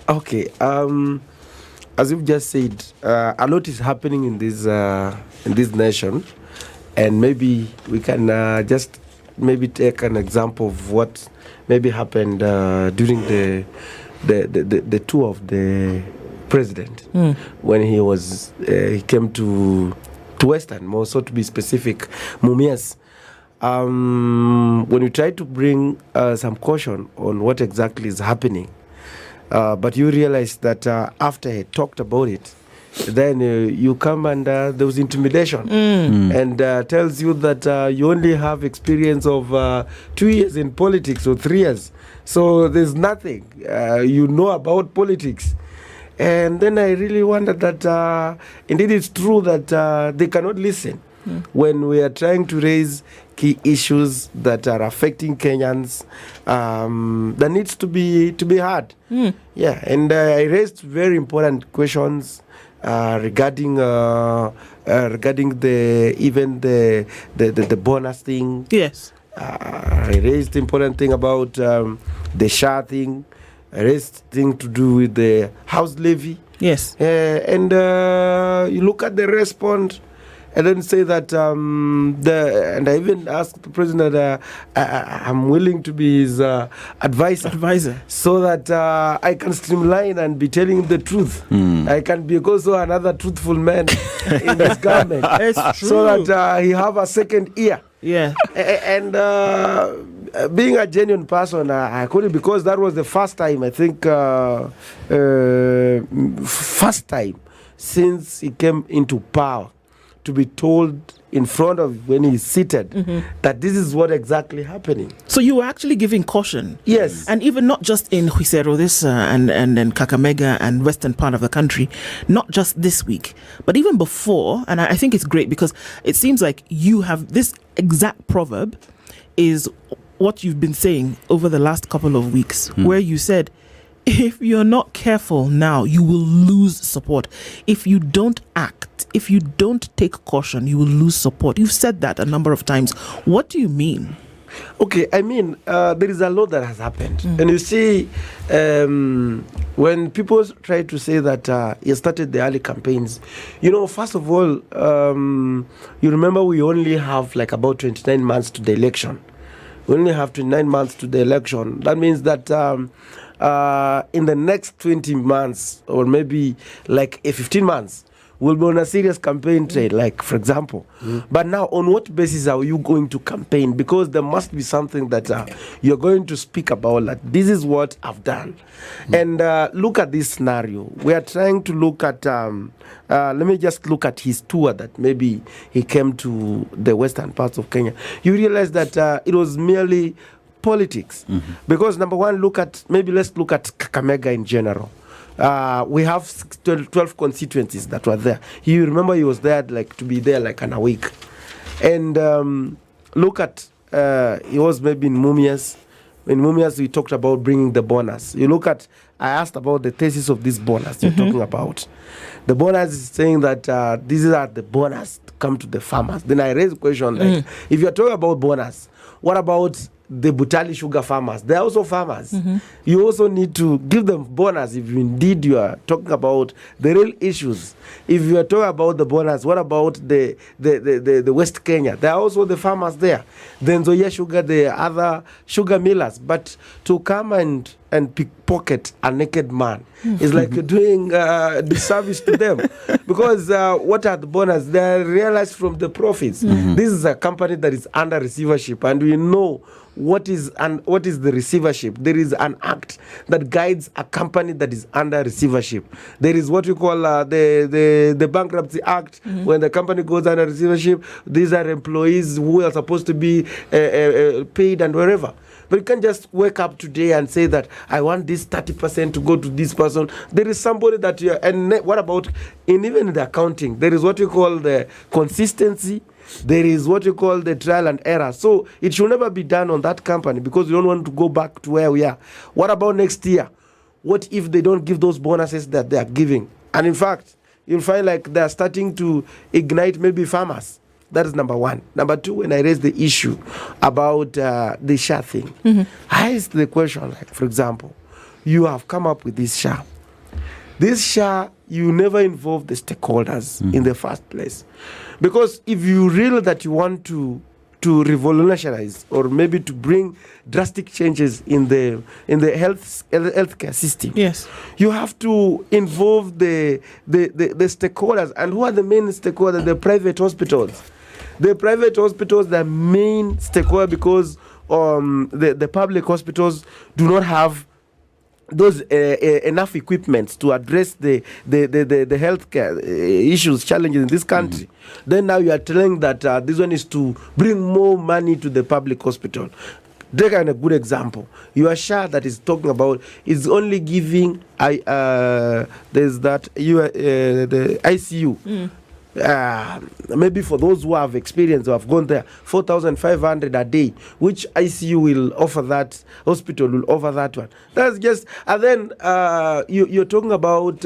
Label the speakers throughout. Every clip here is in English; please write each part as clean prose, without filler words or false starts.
Speaker 1: Okay. As you've just said, a lot is happening in this nation, and maybe we can just maybe take an example of what maybe happened during the tour of the president when he came to Western, more so to be specific, Mumias. When you try to bring some caution on what exactly is happening, but you realize that after he talked about it, then you come and there was intimidation and tells you that you only have experience of 2 years in politics or 3 years. So there's nothing you know about politics. And then I really wonder that indeed it's true that they cannot listen when we are trying to raise key issues that are affecting Kenyans. That needs to be heard. Yeah, and I raised very important questions regarding the bonus thing.
Speaker 2: Yes.
Speaker 1: I raised the important thing about the SHA thing. I raised thing to do with the house levy.
Speaker 2: Yes.
Speaker 1: And you look at the response and then say that and I even asked the president that I'm willing to be his advisor, so that I can streamline and be telling him the truth. I can be also another truthful man in this government.
Speaker 2: It's true.
Speaker 1: So that he have a second ear.
Speaker 2: Yeah.
Speaker 1: And being a genuine person, I couldn't, because that was the first time, I think, first time since he came into power, to be told in front of when he's seated that this is what exactly happening.
Speaker 2: So you were actually giving caution.
Speaker 1: Yes.
Speaker 2: And even not just in Huisero, this and Kakamega and western part of the country, not just this week, but even before. And I think it's great because it seems like you have this exact proverb is what you've been saying over the last couple of weeks, where you said, if you're not careful now, you will lose support. If you don't act, if you don't take caution, you will lose support. You've said that a number of times. What do you mean?
Speaker 1: Okay, I mean, there is a lot that has happened. And you see, when people try to say that you started the early campaigns, first of all, you remember we only have like about 29 months to the election. We only have 29 months to the election. That means that in the next 20 months, or maybe like 15 months, we'll be on a serious campaign trail, like, for example. But now, on what basis are you going to campaign? Because there must be something that you're going to speak about, like, this is what I've done. And look at this scenario. We are trying to look at, let me just look at his tour that maybe he came to the western parts of Kenya. You realize that it was merely politics. Because number one, let's look at Kakamega in general. We have 12 constituencies that were there. You remember he was there to be there like in a week. And look at, he was maybe in Mumias. In Mumias, we talked about bringing the bonus. I asked about the thesis of this bonus you're talking about. The bonus is saying that these are the bonus to come to the farmers. Then I raised a question like, if you're talking about bonus, what about the Butali sugar farmers? They're also farmers. You also need to give them bonus if indeed you are talking about the real issues. If you are talking about the bonus, what about the West Kenya? There are also the farmers there. Then Zoya Sugar, the other sugar millers. But to come and pickpocket a naked man is like doing disservice to them. Because what are the bonus? They are realized from the profits. This is a company that is under receivership, and we know what is the receivership. There is an act that guides a company that is under receivership. There is what we call the Bankruptcy Act. When the company goes under receivership, these are employees who are supposed to be paid and wherever. But you can't just wake up today and say that I want this 30% to go to this person. There is somebody that you are, and what about even in the accounting? There is what we call the consistency. There is what you call the trial and error. So it should never be done on that company because we don't want to go back to where we are. What about next year? What if they don't give those bonuses that they are giving? And in fact, you'll find like they are starting to ignite maybe farmers. That is number one. Number two, when I raised the issue about the SHA thing, I asked the question, like, for example, you have come up with this SHA. this SHA, you never involve the stakeholders in the first place. Because if you really that you want to revolutionize or maybe to bring drastic changes in the healthcare system,
Speaker 2: yes,
Speaker 1: you have to involve the stakeholders. And who are the main stakeholders? The private hospitals. The private hospitals, the main stakeholder, because the public hospitals do not have those enough equipment to address the healthcare issues, challenges in this country. Then now you are telling that this one is to bring more money to the public hospital. Take a good example. Your SHA that is talking about is only giving there's that the ICU. Maybe for those who have experience or have gone there, 4,500 a day, which ICU will offer that, hospital will offer that one. That's just, and then you're talking about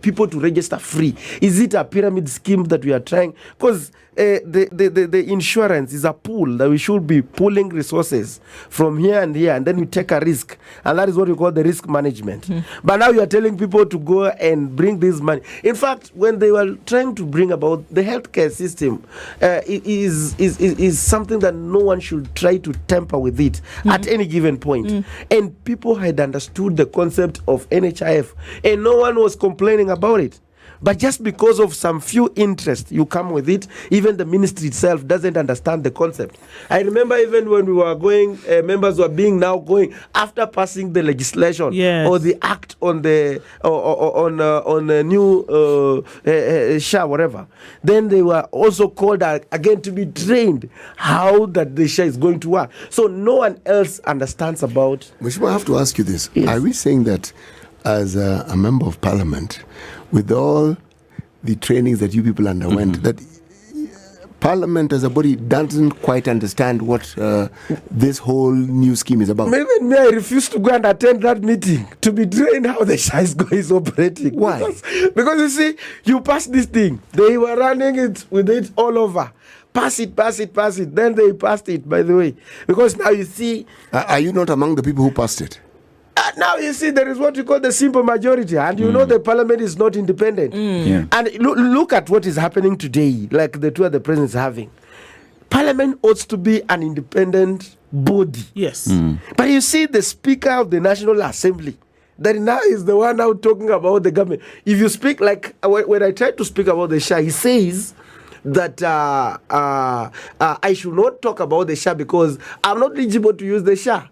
Speaker 1: people to register free. Is it a pyramid scheme that we are trying? Because the insurance is a pool that we should be pooling resources from here and here, and then we take a risk, and that is what we call the risk management. But now you are telling people to go and bring this money. In fact, when they were trying to bring about the healthcare system, is something that no one should try to tamper with it at any given point. And people had understood the concept of NHIF, and no one was complaining about it. But just because of some few interests you come with it, even the ministry itself doesn't understand the concept. I remember even when we were going, members were going after passing the legislation or the act on the on a new SHA, whatever. Then they were also called again to be trained how that the SHA is going to work. So no one else understands about.
Speaker 3: Mheshimiwa, I have to ask you this:
Speaker 1: Yes.
Speaker 3: Are we saying that, as a member of parliament, with all the trainings that you people underwent, that Parliament as a body doesn't quite understand what this whole new scheme is about?
Speaker 1: Maybe I refuse to go and attend that meeting to be trained how the SHA is operating.
Speaker 3: Why?
Speaker 1: Because you see, you pass this thing. They were running it with it all over. Pass it. Then they passed it, by the way. Because now you see...
Speaker 3: Are you not among the people who passed it?
Speaker 1: Now you see there is what you call the simple majority, and you know the parliament is not independent.
Speaker 4: Yeah.
Speaker 1: And look at what is happening today, like the tour the president is having. Parliament ought to be an independent body.
Speaker 2: Yes.
Speaker 1: But you see the Speaker of the National Assembly, that now is the one now talking about the government. If you speak, like when I try to speak about the SHA, he says that I should not talk about the SHA because I'm not eligible to use the SHA.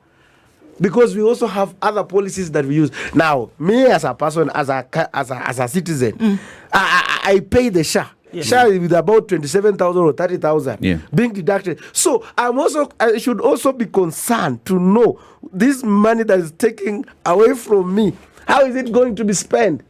Speaker 1: Because we also have other policies that we use. Now, me as a person, as a citizen, I pay the SHA.
Speaker 2: Yes.
Speaker 1: SHA is with about 27,000 or 30,000 being deducted. So I should also be concerned to know this money that is taken away from me. How is it going to be spent?